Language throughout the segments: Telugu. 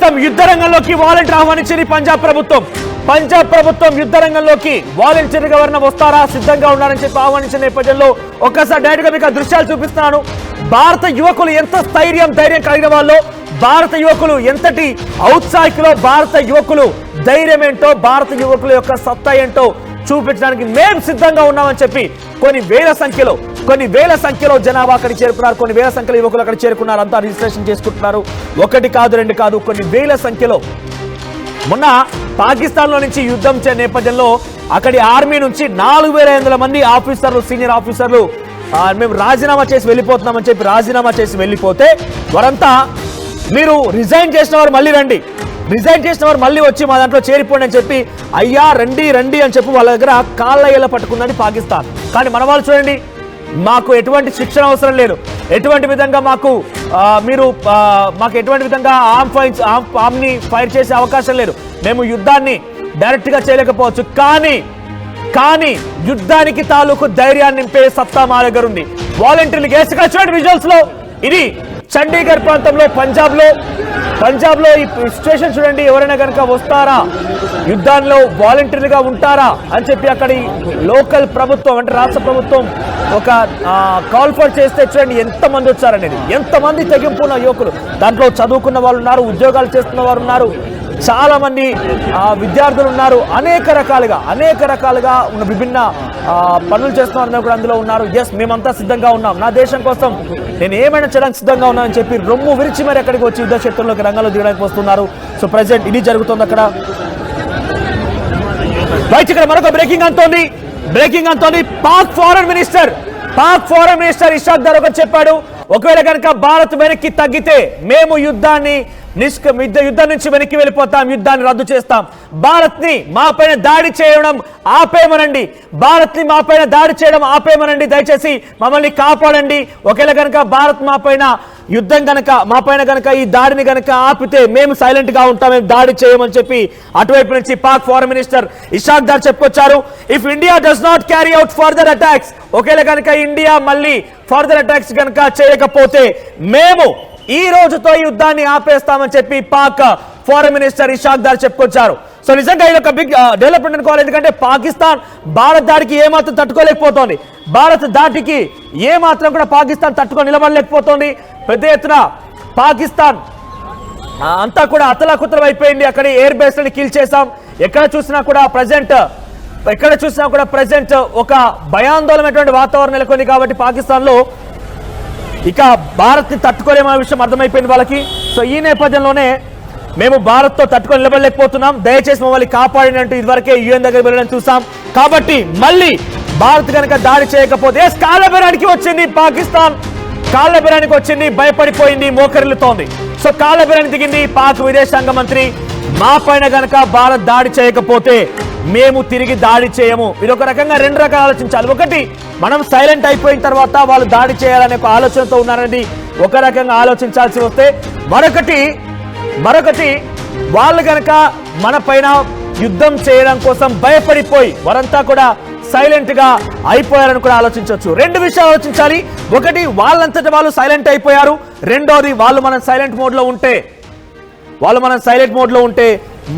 ప్రస్తుతం యుద్ధ రంగంలోకి వాలంటీర్ ఆహ్వానించింది పంజాబ్ ప్రభుత్వం యుద్ధ రంగంలోకి వాలంటీర్ గా ఎవరైనా వస్తారా సిద్ధంగా ఉన్నారని చెప్పి ఆహ్వానించిన నేపథ్యంలో ఒక్కసారి డైరెక్ట్ గా మీకు దృశ్యాలు చూపిస్తున్నాను. భారత యువకులు ఎంత ధైర్యం కలిగిన వాళ్ళు, భారత యువకులు ఎంతటి ఔత్సాహికులో, భారత యువకులు ధైర్యం ఏంటో, భారత యువకుల యొక్క సత్తా ఏంటో చూపించడానికి మేము సిద్ధంగా ఉన్నామని చెప్పి కొన్ని వేల సంఖ్యలో జనాభా అక్కడికి చేరుకున్నారు. కొన్ని వేల సంఖ్యలో యువకులు అక్కడ చేరుకున్నారు. అంతా రిజిస్ట్రేషన్ చేసుకుంటున్నారు. ఒకటి కాదు, రెండు కాదు, కొన్ని వేల సంఖ్యలో. మొన్న పాకిస్తాన్ లో నుంచి యుద్ధం నేపథ్యంలో అక్కడి ఆర్మీ నుంచి 4500 మంది ఆఫీసర్లు, సీనియర్ ఆఫీసర్లు మేము రాజీనామా చేసి వెళ్ళిపోతున్నామని చెప్పి రాజీనామా చేసి వెళ్ళిపోతే వారంతా మీరు రిజైన్ చేసిన వారు మళ్ళీ వచ్చి మా దాంట్లో చేరిపోండి అని చెప్పి అయ్యా రండి అని చెప్పి వాళ్ళ దగ్గర కాళ్ళ ఏళ్ళ పట్టుకుందని పాకిస్తాన్. కానీ మన వాళ్ళు చూడండి, మాకు ఎటువంటి శిక్షణ అవసరం లేదు, ఎటువంటి విధంగా మాకు ఎటువంటి విధంగా ఆర్మ్ని ఫైర్ చేసే అవకాశం లేదు, మేము యుద్ధాన్ని డైరెక్ట్ గా చేయలేకపోవచ్చు, కానీ యుద్ధానికి తాలూకు ధైర్యాన్ని నింపే సత్తా మా దగ్గర ఉంది. వాలంటీర్లు చూడండి విజువల్స్ లో, ఇది చండీగఢ్ ప్రాంతంలో పంజాబ్ లో ఈ సిచ్యువేషన్ చూడండి. ఎవరైనా కనుక వస్తారా యుద్ధాల్లో వాలంటీర్లుగా ఉంటారా అని చెప్పి అక్కడి లోకల్ ప్రభుత్వం అంటే రాష్ట్ర ప్రభుత్వం ఒక కాల్ ఫర్ చేస్తే చూడండి ఎంతమంది వచ్చారనేది, ఎంతమంది తెగింపున్న యువకులు. దాంట్లో చదువుకున్న వాళ్ళు ఉన్నారు, ఉద్యోగాలు చేస్తున్న వారు ఉన్నారు, చాలా మంది విద్యార్థులు ఉన్నారు, అనేక రకాలుగా ఉన్న విభిన్న పనులు చేస్తున్న కూడా అందులో ఉన్నారు. ఎస్, మేమంతా సిద్ధంగా ఉన్నాం, నా దేశం కోసం నేను ఏమైనా చేయడానికి సిద్ధంగా ఉన్నానని చెప్పి రొమ్ము విరిచి మరి అక్కడికి వచ్చి యుద్ధ క్షేత్రంలోకి రంగంలో దిగడానికి వస్తున్నారు. సో ప్రెసెంట్ ఇది జరుగుతుంది అక్కడ. రైట్, ఇక్కడ మరొక బ్రేకింగ్ అంతోంది. పాక్ ఫారెన్ మినిస్టర్ ఇషాక్ దార్ ఒకటి చెప్పాడు, ఒకవేళ కనుక భారత్ వెనక్కి తగ్గితే మేము యుద్ధం నుంచి వెనక్కి వెళ్ళిపోతాం, యుద్ధాన్ని రద్దు చేస్తాం, భారత్ ని మాపైన దాడి చేయడం ఆపేయమనండి, దయచేసి మమ్మల్ని కాపాడండి. ఒకవేళ కనుక భారత్ మాపైన గనక ఈ దాడిని గనక ఆపితే మేము సైలెంట్ గా ఉంటాం, మేము దాడి చేయమని చెప్పి అటువైపు నుంచి పాక్ ఫారెన్ మినిస్టర్ ఇషాక్ దార్ చెప్పుకొచ్చారు. If India does not carry out further attacks, ఒకవేళ కనుక ఇండియా మళ్ళీ ఫర్దర్ అటాక్స్ కనుక చేయకపోతే మేము ఈ రోజుతో యుద్ధాన్ని ఆపేస్తామని చెప్పి పాక్ ఫారెన్ మినిస్టర్ ఇషాక్ దార్ చెప్పుకొచ్చారు. సో నిజంగా ఇది ఒక బిగ్ డెవలప్మెంట్ అనుకోవాలి. ఎందుకంటే పాకిస్తాన్ భారత్ దాడికి ఏమాత్రం తట్టుకోలేకపోతోంది, భారత్ దాటికి ఏమాత్రం కూడా పాకిస్తాన్ తట్టుకొని నిలబడలేకపోతోంది. పెద్ద ఎత్తున పాకిస్తాన్ అంతా కూడా అతలాకుతలం అయిపోయింది. అక్కడ ఎయిర్ బేస్ ని కిల్ చేశాం. ఎక్కడ చూసినా కూడా ప్రజెంట్ ఒక భయాందోళనటువంటి వాతావరణం నెలకొంది. కాబట్టి పాకిస్తాన్ లో ఇక భారత్ ని తట్టుకోలేమనే విషయం అర్థమైపోయింది వాళ్ళకి. సో ఈ నేపథ్యంలోనే మేము భారత్ తో తట్టుకొని నిలబడలేకపోతున్నాం, దయచేసి మమ్మల్ని కాపాడండి అంటూ ఇదివరకే యుఎన్ దగ్గర వెళ్ళడం చూసాం. కాబట్టి మళ్ళీ భారత్ కనుక దాడి చేయకపోతే కాళ్ళబేరానికి వచ్చింది పాకిస్తాన్, భయపడిపోయింది, మోకరిల్లుతోంది. సో కాళ్ళబేరానికి దిగింది పాక్ విదేశాంగ మంత్రి. మా పైన గనక భారత్ దాడి చేయకపోతే మేము తిరిగి దాడి చేయము. ఇది ఒక రకంగా రెండు రకాలు ఆలోచించాలి. ఒకటి, మనం సైలెంట్ అయిపోయిన తర్వాత వాళ్ళు దాడి చేయాలనే ఒక ఆలోచనతో ఉన్నారనేది ఒక రకంగా ఆలోచించాల్సి వస్తే, మరొకటి వాళ్ళు గనక మన పైన యుద్ధం చేయడం కోసం భయపడిపోయి వారంతా కూడా సైలెంట్ గా అయిపోయారని కూడా ఆలోచించవచ్చు. రెండు విషయాలు ఆలోచించాలి. ఒకటి, వాళ్ళంతటా వాళ్ళు సైలెంట్ అయిపోయారు. రెండోది, వాళ్ళు మనం సైలెంట్ మోడ్ లో ఉంటే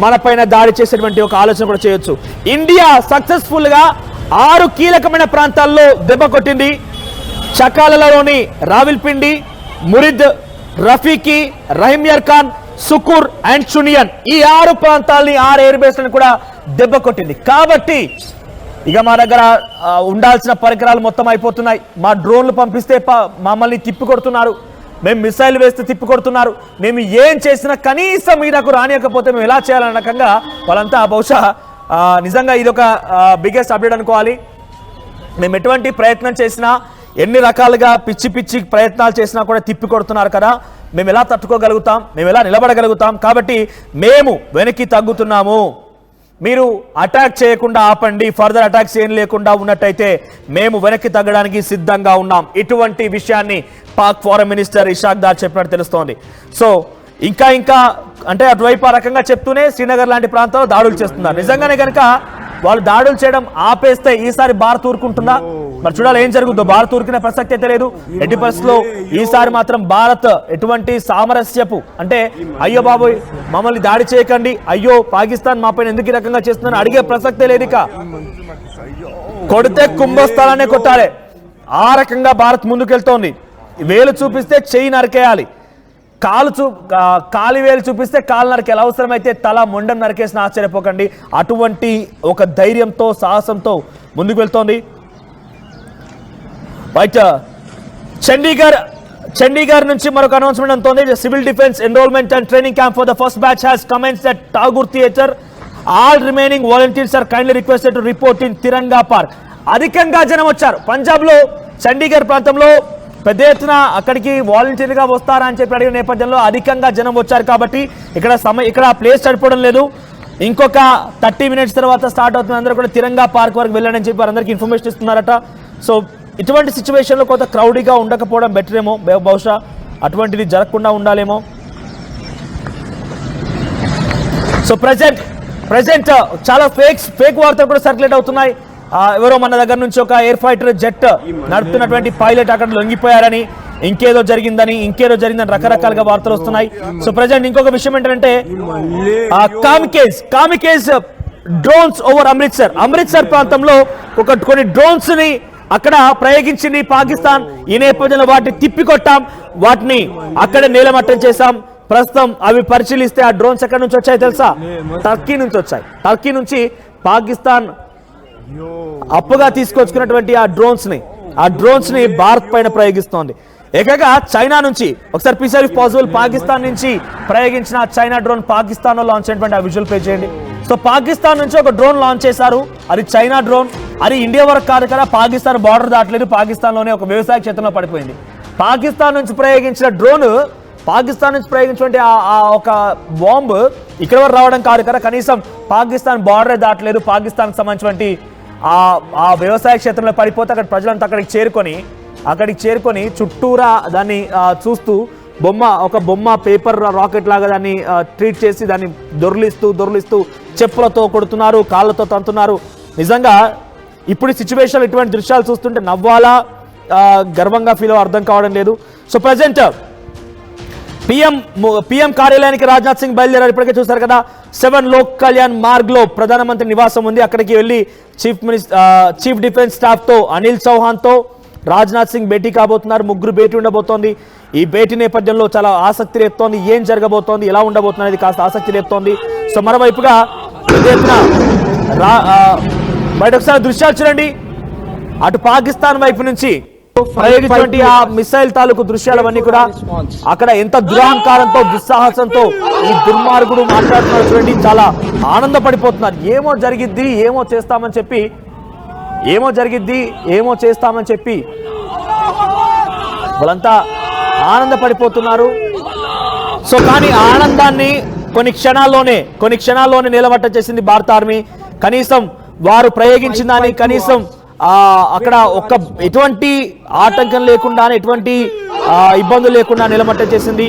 మన పైన దాడి చేసేటువంటి ఒక ఆలోచన కూడా చేయొచ్చు. ఇండియా సక్సెస్ఫుల్ గా 6 కీలకమైన ప్రాంతాల్లో దెబ్బ కొట్టింది. చకాలలోని రావిల్పిండి, మురిద్, రఫీకి, రహీమియర్ ఖాన్, సుకూర్ అండ్ చునియన్, ఈ 6 ప్రాంతాలని 6 ఎయిర్ బేస్లను కూడా దెబ్బ కొట్టింది. కాబట్టి ఇక మా దగ్గర ఉండాల్సిన పరికరాలు మొత్తం అయిపోతున్నాయి. మా డ్రోన్లు పంపిస్తే మమ్మల్ని తిప్పి కొడుతున్నారు, మేము మిసైల్ వేస్తే తిప్పి కొడుతున్నారు, మేము ఏం చేసినా కనీసం మీదకు రానియకపోతే మేము ఎలా చేయాలన్న రకంగా వాళ్ళంతా బహుశా నిజంగా ఇదొక బిగ్గెస్ట్ అప్డేట్ అనుకోవాలి. మేము ఎటువంటి ప్రయత్నం చేసినా, ఎన్ని రకాలుగా పిచ్చి ప్రయత్నాలు చేసినా కూడా తిప్పి కొడుతున్నారు కదా, మేము ఎలా తట్టుకోగలుగుతాం, మేము ఎలా నిలబడగలుగుతాం? కాబట్టి మేము వెనక్కి తగ్గుతున్నాము, మీరు అటాక్ చేయకుండా ఆపండి, ఫర్దర్ అటాక్స్ ఏం లేకుండా ఉన్నట్టయితే మేము వెనక్కి తగ్గడానికి సిద్ధంగా ఉన్నాం. ఇటువంటి విషయాన్ని పాక్ ఫారెన్ మినిస్టర్ ఇషాక్ దార్ చెప్పినట్టు తెలుస్తోంది. సో ఇంకా అంటే అటువైపు ఆ రకంగా చెప్తూనే శ్రీనగర్ లాంటి ప్రాంతాల్లో దాడులు చేస్తున్నారు. నిజంగానే కనుక వాళ్ళు దాడులు చేయడం ఆపేస్తే ఈసారి భారత్ ఊరుకుంటుందా? మరి చూడాలి ఏం జరుగుతుందో. భారత్ ఊరుకునే ప్రసక్తి అయితే లేదు. ఎట్టి పరిస్థితుల్లో ఈసారి మాత్రం భారత్ ఎటువంటి సామరస్యపు అంటే అయ్యో బాబోయ్ మమ్మల్ని దాడి చేయకండి, అయ్యో పాకిస్తాన్ మా పైన ఎందుకు ఈ రకంగా చేస్తుందని అడిగే ప్రసక్తే లేదు. ఇక కొడితే కుంభస్థలానే కొట్టాలి, ఆ రకంగా భారత్ ముందుకెళ్తోంది. వేలు చూపిస్తే చెయ్యి నరికేయాలి, కాలి వేలు చూపిస్తే కాలు నరికేయాలి, అవసరమైతే తల మొండం నరికేసిన ఆశ్చర్యపోకండి. అటువంటి ఒక ధైర్యంతో సాహసంతో ముందుకు వెళ్తోంది. రైట్, చండీగఢ్ నుంచి మరొక అనౌన్స్మెంట్ అంతోంది. Civil defence enrolment and training camp for the first batch has commenced at Tagore theatre. All remaining volunteers are kindly requested to report in Tiranga park. అధికంగా జనం వచ్చారు. పంజాబ్ లో చండీగఢ్ ప్రాంతంలో పెద్ద ఎత్తున అక్కడికి వాలంటీర్గా వస్తారా అని చెప్పి అడిగిన నేపథ్యంలో అధికంగా జనం వచ్చారు కాబట్టి ఇక్కడ ప్లేస్ సరిపోవడం లేదు. ఇంకొక 30 minutes తర్వాత స్టార్ట్ అవుతుంది. అందరూ కూడా తిరంగా పార్క్ వరకు వెళ్ళండి అని చెప్పి వారందరికీ ఇన్ఫర్మేషన్ ఇస్తున్నారట. సో ఇటువంటి సిచ్యువేషన్లో కొంత క్రౌడీగా ఉండకపోవడం బెటర్ ఏమో, బహుశా అటువంటిది జరగకుండా ఉండాలేమో. సో ప్రజెంట్ చాలా ఫేక్ వార్తలు కూడా సర్క్యులేట్ అవుతున్నాయి. ఎవరో మన దగ్గర నుంచి ఒక ఎయిర్ ఫైటర్ జెట్ నడుపుతున్నటువంటి పైలట్ అక్కడ లొంగిపోయారని, ఇంకేదో జరిగిందని రకరకాలుగా వార్తలు వస్తున్నాయి. సో ప్రజెంట్ ఇంకొక విషయం ఏంటంటే కామికేజ్ డ్రోన్స్ ఓవర్ అమృత్సర్ ప్రాంతంలో కొన్ని డ్రోన్స్ ని అక్కడ ప్రయోగించింది పాకిస్తాన్. ఈ నేపథ్యంలో వాటిని తిప్పికొట్టాం, వాటిని అక్కడే నేలమట్టం చేశాం. ప్రస్తుతం అవి పరిశీలిస్తే ఆ డ్రోన్స్ ఎక్కడి నుంచి వచ్చాయి తెలుసా? టర్కీ నుంచి వచ్చాయి. టర్కీ నుంచి పాకిస్తాన్ అప్పుగా తీసుకొచ్చుకున్నటువంటి ఆ డ్రోన్స్ ని భారత్ పైన ప్రయోగిస్తోంది. ఏకంగా చైనా నుంచి ఒకసారి పీసీఆర్ పాసిబుల్ పాకిస్తాన్ నుంచి ప్రయోగించిన చైనా డ్రోన్ పాకిస్తాన్ లో లాంచ్ అయినటువంటి ఆ విజువల్ ప్లే చేయండి. సో పాకిస్తాన్ నుంచి ఒక డ్రోన్ లాంచ్ చేశారు, అది చైనా డ్రోన్. అది ఇండియా వరకు కాదు కదా, పాకిస్తాన్ బార్డర్ దాటలేదు, పాకిస్తాన్ లోనే ఒక వ్యవసాయ క్షేత్రంలో పడిపోయింది. పాకిస్తాన్ నుంచి ప్రయోగించిన డ్రోన్, పాకిస్తాన్ నుంచి ప్రయోగించినటువంటి ఆ ఒక బాంబు ఇక్కడ వరకు రావడం కాదు కదా, కనీసం పాకిస్తాన్ బార్డరే దాటలేదు. పాకిస్తాన్కి సంబంధించినటువంటి ఆ వ్యవసాయ క్షేత్రంలో పడిపోతే అక్కడ ప్రజలంతా అక్కడికి చేరుకొని చుట్టూరా దాన్ని చూస్తూ ఒక బొమ్మ పేపర్ రాకెట్ లాగా దాన్ని ట్రీట్ చేసి దాన్ని దొర్లిస్తూ చెప్పులతో కొడుతున్నారు, కాళ్ళతో తంతున్నారు. నిజంగా ఇప్పుడు ఈ సిచ్యువేషన్ ఇటువంటి దృశ్యాలు చూస్తుంటే నవ్వాలా గర్వంగా ఫీల్ అర్థం కావడం లేదు. సో ప్రజెంట్ పీఎం కార్యాలయానికి రాజ్నాథ్ సింగ్ బయలుదేరారు. ఇప్పటికే చూస్తారు కదా, 7 లోక్ కళ్యాణ్ మార్గ్ లో ప్రధానమంత్రి నివాసం ఉంది. అక్కడికి వెళ్ళి చీఫ్ డిఫెన్స్ స్టాఫ్ తో అనిల్ చౌహాన్ తో రాజ్నాథ్ సింగ్ భేటీ కాబోతున్నారు. ముగ్గురు భేటీ ఉండబోతోంది. ఈ భేటీ నేపథ్యంలో చాలా ఆసక్తి రేపుతోంది. ఏం జరగబోతోంది, ఎలా ఉండబోతుంది అనేది కాస్త ఆసక్తి రేపుతోంది. సో మరోవైపుగా బయట ఒకసారి దృశ్యాలు చూడండి. అటు పాకిస్తాన్ వైపు నుంచి ప్రయోగించినటువంటి ఆ మిసైల్ తాలూకు దృశ్యాలవన్నీ కూడా అక్కడ ఎంత దురహంకారంతో దుస్సాహసంతో ఈ దుర్మార్గుడు మాట్లాడుతున్నారు చూడండి. చాలా ఆనందపడిపోతున్నారు. ఏమో చేస్తామని చెప్పి వాళ్ళంతా ఆనందపడిపోతున్నారు. సో కానీ ఆ ఆనందాన్ని కొన్ని క్షణాల్లోనే నిలబట్ట చేసింది భారత ఆర్మీ. కనీసం వారు ప్రయోగించిన దాన్ని కనీసం అక్కడ ఎటువంటి ఆటంకం లేకుండా, ఎటువంటి ఇబ్బందులు లేకుండా నిలబట్ట చేసింది.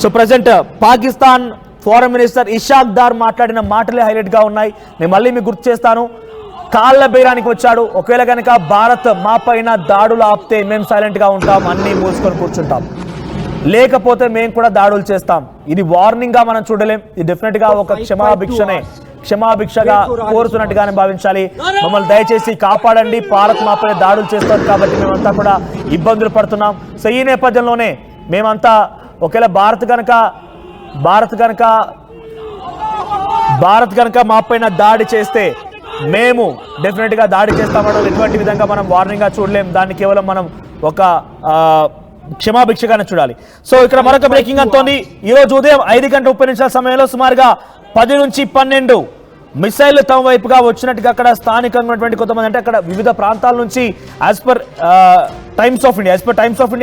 So present Pakistan foreign minister Ishaq Dar మాట్లాడిన మాటలే హైలైట్ గా ఉన్నాయి. నేను మళ్ళీ మీకు గుర్తు చేస్తాను. కాళ్ళ బేరానికి వచ్చాడు. ఒకవేళ కనుక భారత్ మా పైన దాడులు ఆపితే మేము సైలెంట్ గా ఉంటాం, అన్ని మూసుకొని కూర్చుంటాం, లేకపోతే మేము కూడా దాడులు చేస్తాం. ఇది వార్నింగ్ గా మనం చూడలేం. ఇది డెఫినెట్ గా ఒక క్షమాభిక్షగా కోరుతున్నట్టుగానే భావించాలి. మమ్మల్ని దయచేసి కాపాడండి, భారత్ మా పైన దాడులు చేస్తారు కాబట్టి మేమంతా కూడా ఇబ్బందులు పడుతున్నాం. సో ఈ నేపథ్యంలోనే మేమంతా ఒకవేళ భారత్ కనుక మా పైన దాడి చేస్తే మేము డెఫినెట్ గా దాడి చేస్తామని ఎటువంటి విధంగా మనం వార్నింగ్ గా చూడలేం. దాన్ని కేవలం మనం ఒక క్షమాభిక్షగానే చూడాలి. సో ఇక్కడ మరొక బ్రేకింగ్ అంతోంది. ఈ రోజు ఉదయం 5:30 సమయంలో సుమారుగా 10 నుంచి 12 మిసైల్ తమ వైపుగా వచ్చినట్టుగా అక్కడ స్థానికంగా ఉన్నటువంటి కొంతమంది, అంటే అక్కడ వివిధ ప్రాంతాల నుంచి as per times of India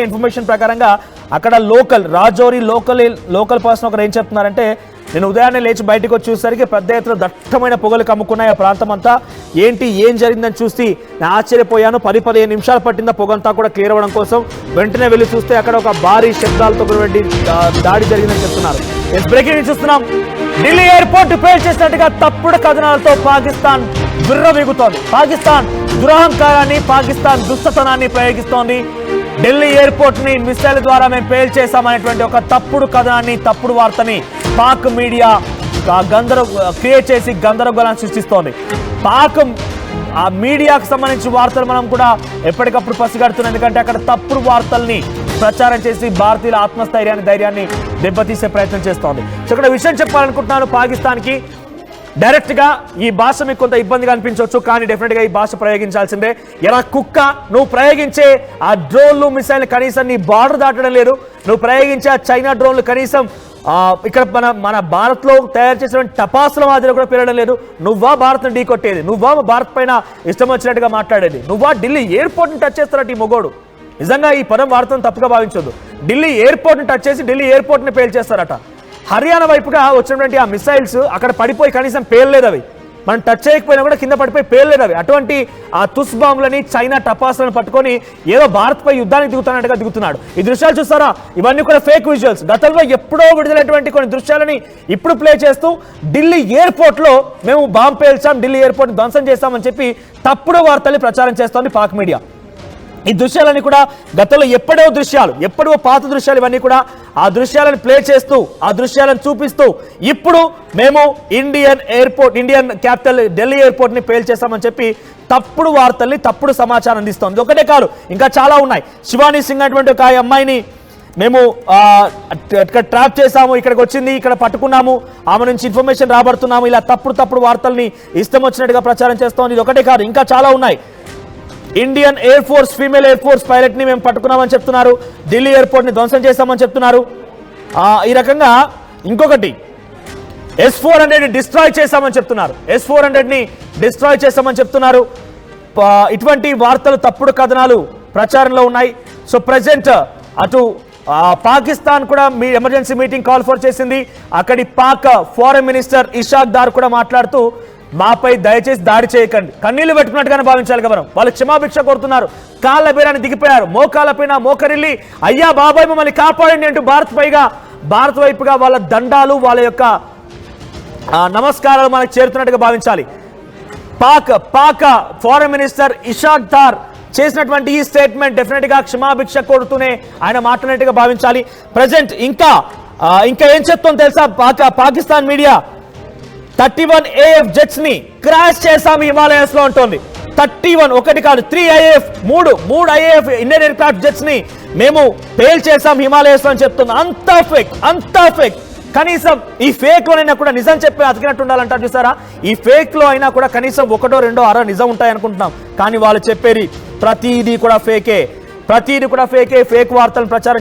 information ప్రకారంగా అక్కడ రాజౌరి లోకల్ పర్సన్ ఒకరు ఏం చెప్తున్నారంటే, నేను ఉదయాన్నే లేచి బయటకు వచ్చి చూసేసరికి పెద్ద ఎత్తున దట్టమైన పొగలు కమ్ముకున్నాయి ఆ ప్రాంతం అంతా. ఏం జరిగిందని చూసి నేను ఆశ్చర్యపోయాను. 10-15 నిమిషాలు పట్టింది పొగంతా కూడా క్లియర్ అవ్వడం కోసం. వెంటనే వెళ్ళి చూస్తే అక్కడ ఒక భారీ శబ్దాలతో దాడి జరిగిందని చెప్తున్నారు. బ్రేకింగ్ చూస్తున్నాం. ఢిల్లీ ఎయిర్పోర్ట్ పేల్ చేసినట్టుగా తప్పుడు కథనాలతో పాకిస్తాన్ విర్రవీగుతోంది. పాకిస్తాన్ దురహంకారాన్ని, పాకిస్తాన్ దుష్టతనాన్ని ప్రయోగిస్తోంది. ఢిల్లీ ఎయిర్పోర్ట్ ని మిసైల్ ద్వారా మేము పేల్ చేశామనేటువంటి ఒక తప్పుడు కథనాన్ని, తప్పుడు వార్తని పాక్ మీడియా క్రియేట్ చేసి గందరగోళాన్ని సృష్టిస్తోంది. పాక్ ఆ మీడియాకు సంబంధించిన వార్తలు మనం కూడా ఎప్పటికప్పుడు పసిగడుతున్నాం. ఎందుకంటే అక్కడ తప్పుడు వార్తల్ని ప్రచారం చేసి భారతీయుల ధైర్యాన్ని దెబ్బతీసే ప్రయత్నం చేస్తోంది. సో ఇక్కడ విషయం చెప్పాలనుకుంటున్నాను, పాకిస్తాన్కి డైరెక్ట్ గా ఈ భాష మీకు కొంత ఇబ్బందిగా అనిపించవచ్చు, కానీ డెఫినెట్ గా ఈ భాష ప్రయోగించాల్సిందే. ఎలా కుక్క, నువ్వు ప్రయోగించే ఆ డ్రోన్లు మిసైల్ కనీసం నీ బార్డర్ దాటడం లేదు. నువ్వు ప్రయోగించే ఆ చైనా డ్రోన్లు కనీసం ఇక్కడ మన భారత్ లో తయారు చేసినటువంటి టపాసుల మాదిరి కూడా పెరగడం లేదు. నువ్వా భారత్ ఢీ కొట్టేది, నువ్వా భారత్ పైన ఇష్టం వచ్చినట్టుగా మాట్లాడేది, నువ్వా ఢిల్లీ ఎయిర్పోర్ట్ ని టచ్ చేస్తారట ఈ మొగోడు. నిజంగా ఈ పదం వార్తను తప్పుగా భావించొద్దు. ఢిల్లీ ఎయిర్పోర్ట్ ని టచ్ చేసి ఢిల్లీ ఎయిర్పోర్ట్ ని పేల్ చేస్తారట. హర్యానా వైపుగా వచ్చినటువంటి ఆ మిసైల్స్ అక్కడ పడిపోయి కనీసం పేర్లేదు, అవి మనం టచ్ చేయకపోయినా కూడా కింద పడిపోయి పేర్లేదు అవి. అటువంటి ఆ తుస్ బాంబులని, చైనా టపాసులను పట్టుకొని ఏదో భారత్ పై యుద్ధానికి దిగుతున్నట్టుగా దిగుతున్నాడు. ఈ దృశ్యాలు చూస్తారా, ఇవన్నీ కూడా ఫేక్ విజువల్స్. గతంలో ఎప్పుడో విడుదలైనటువంటి కొన్ని దృశ్యాలని ఇప్పుడు ప్లే చేస్తూ ఢిల్లీ ఎయిర్పోర్ట్ లో మేము బాంబు పేల్చాం, ఢిల్లీ ఎయిర్పోర్ట్ ధ్వంసం చేస్తామని చెప్పి తప్పుడు వార్తల్ని ప్రచారం చేస్తోంది పాక్ మీడియా. ఈ దృశ్యాలన్నీ కూడా గతంలో ఎప్పుడో పాత దృశ్యాలు, ఇవన్నీ కూడా ఆ దృశ్యాలను ప్లే చేస్తూ, ఆ దృశ్యాలను చూపిస్తూ ఇప్పుడు మేము ఇండియన్ క్యాపిటల్ ఢిల్లీ ఎయిర్పోర్ట్ ని పేల్చేస్తామని చెప్పి తప్పుడు వార్తల్ని, తప్పుడు సమాచారం అందిస్తోంది. ఒకటే కాదు, ఇంకా చాలా ఉన్నాయి. శివానీ సింగ్ అటువంటి ఒక అమ్మాయిని మేము ఇక్కడ ట్రాప్ చేసాము, ఇక్కడికి వచ్చింది, ఇక్కడ పట్టుకున్నాము, ఆమె నుంచి ఇన్ఫర్మేషన్ రాబడుతున్నాము, ఇలా తప్పుడు వార్తల్ని ఇష్టం వచ్చినట్టుగా ప్రచారం చేస్తోంది. ఇది ఒకటే కాదు, ఇంకా చాలా ఉన్నాయి. Indian air force female air force pilot ని మేము పట్టుకున్నామని చెప్తున్నారు, ఢిల్లీ ఎయిర్పోర్ట్ ని ధ్వంసం చేస్తామని చెప్తున్నారు. ఈ రకంగా ఇంకొకటి S-400 డిస్ట్రాయ్ చేస్తామని చెప్తున్నారు, S-400 ని డిస్ట్రాయ్ చేస్తామని చెప్తున్నారు. ఇటువంటి వార్తలు, తప్పుడు కథనాలు ప్రచారంలో ఉన్నాయి. సో ప్రెసెంట్ అటు పాకిస్తాన్ కూడా ఎమర్జెన్సీ మీటింగ్ కాల్ ఫర్ చేసింది. అక్కడి పాక్ ఫారెన్ మినిస్టర్ ఇషాక్ దార్ కూడా మాట్లాడుతూ మాపై దయచేసి దాడి చేయకండి, కన్నీళ్లు పెట్టుకున్నట్టుగానే భావించాలి కదా. వాళ్ళు క్షమాభిక్ష కోరుతున్నారు, కాళ్ళ బేరాన్ని దిగిపోయారు, మోకాళ్ళ పైన మోకరిల్లి అయ్యా బాబాయ్ మమ్మల్ని కాపాడండి అంటూ భారత్ వైపుగా వాళ్ళ దండాలు, వాళ్ళ యొక్క నమస్కారాలు మనకు చేరుతున్నట్టుగా భావించాలి. పాక్ ఫారెన్ మినిస్టర్ ఇషాక్ దార్ చేసినటువంటి ఈ స్టేట్మెంట్ డెఫినెట్ గా క్షమాభిక్ష కోరుతూనే ఆయన మాట్లాడినట్టుగా భావించాలి. ప్రజెంట్ ఇంకా ఏం చెప్తోంది తెలుసా పాకిస్తాన్ మీడియా, 31 AF జెట్స్ ని క్రాష్ చేశాము హిమాలయస్ లో ఉంటుంది. 31, ఒకటి కాదు, 3 IAF, మూడు IAF Indian air craft jets ని మేము పేల్ చేశాం హిమాలయస్ లో అని చెప్తుంది. అంతా ఫేక్. కనీసం ఈ ఫేక్ లోనైనా కూడా నిజం చెప్పి అతికినట్టు ఉండాలంటారు చూసారా. ఈ ఫేక్ లో అయినా కూడా కనీసం ఒకటో రెండో అర నిజం ఉంటాయి అనుకుంటున్నాం, కానీ వాళ్ళు చెప్పేది ప్రతిదీ కూడా ఫేకే, ఫేక్ వార్తలను ప్రచారం